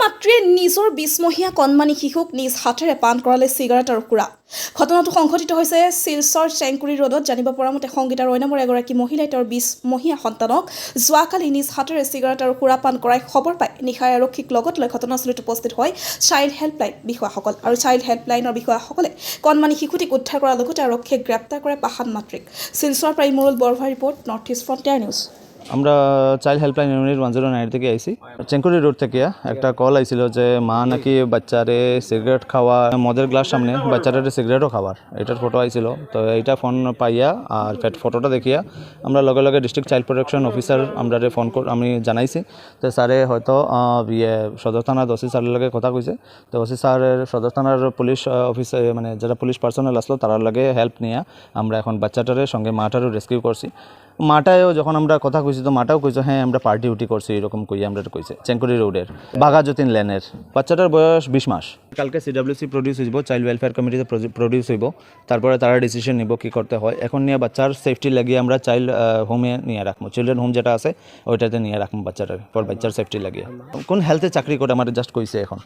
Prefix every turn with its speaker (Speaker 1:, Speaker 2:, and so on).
Speaker 1: মাতৃয়ে নিজৰ 20মহীয়া কণমানি শিশুক নিজ হাতেৰে পান কৰালে চিগাৰেট আৰু সুৰা। ঘটনাটো সংঘটিত হৈছে শিলচৰ চেংকুৰি ৰোডত। জানিব পৰা মতে সংগীতা ৰয় নামৰ এগৰাকী মহিলাই তেওঁৰ 20মহীয়া সন্তানক যোৱাকালি নিজ হাতেৰে চিগাৰেট আৰু সুৰা পান কৰাই খবৰ পাই নিশাই আৰক্ষীক লগত লৈ ঘটনাস্থলীত উপস্থিত হয় চাইল্ড হেল্পলাইন বিষয়াসকল। আৰু চাইল্ড হেল্পলাইনৰ বিষয়াসকলে কণমানি শিশুটিক উদ্ধাৰ কৰাৰ লগতে আৰক্ষীয়ে গ্ৰেপ্তাৰ কৰে পাহান মাতৃক। শিলচৰ পৰা Imrul Borbhai report North East Frontier News.
Speaker 2: আমরা চাইল্ড হেল্পলাইন ইউনিট 109 থেকে আইছি। চেঙ্কুরি রোড থেকে একটা কল আইছিল যে মা নাকি বাচ্চারে সিগারেট খাওয়া, মদের গ্লাস সামনে বাচ্চারে সিগারেটও খাওয়ার, এটার ফটো আইছিল। তো এইটা ফোন পাইয়া আর ফটোটা দেখিয়া আমরা লগে লগে ডিস্ট্রিক্ট চাইল্ড প্রোটেকশন অফিসার আমরা ফোন আমি জানাইছি। তো স্যারে হয়তো সদর থানার ওসি স্যারের লগে কথা কইছে। তো ওসি স্যারের সদর থানার পুলিশ অফিসে মানে যারা পুলিশ পার্সোনাল আসলো তার লগে হেল্প নিয়ে আমরা এখন বাচ্চাটারে সঙ্গে মাটারও রেস্কিউ করছি। মাটায়ও যখন আমরা কথা কইছি তো মাটাও কইছে হ্যাঁ আমরা পার্টি উটি করছি, এরকম কইয়া আমরা কইছে। চেঙ্কুরি রোডের বাঘাযতীন লেনের বাচ্চাটার বয়স 20 মাস। কালকে সিডব্লিউসি প্রডিউস হইব, চাইল্ড ওয়েলফেয়ার কমিটিতে প্রডিউস হইব, তারপরে তারা ডিসিশন নিব কি করতে হয়। এখন নিয়ে বাচ্চার সেফটি লাগিয়ে আমরা চাইল্ড হোমে নিয়ে রাখবো, চিলড্রেন হোম যেটা আছে ওইটাতে নিয়ে রাখবো বাচ্চাটার, পর বাচ্চার সেফটি লাগিয়ে। কোন হেলথে চাকরি করে আমার জাস্ট কইছে এখন।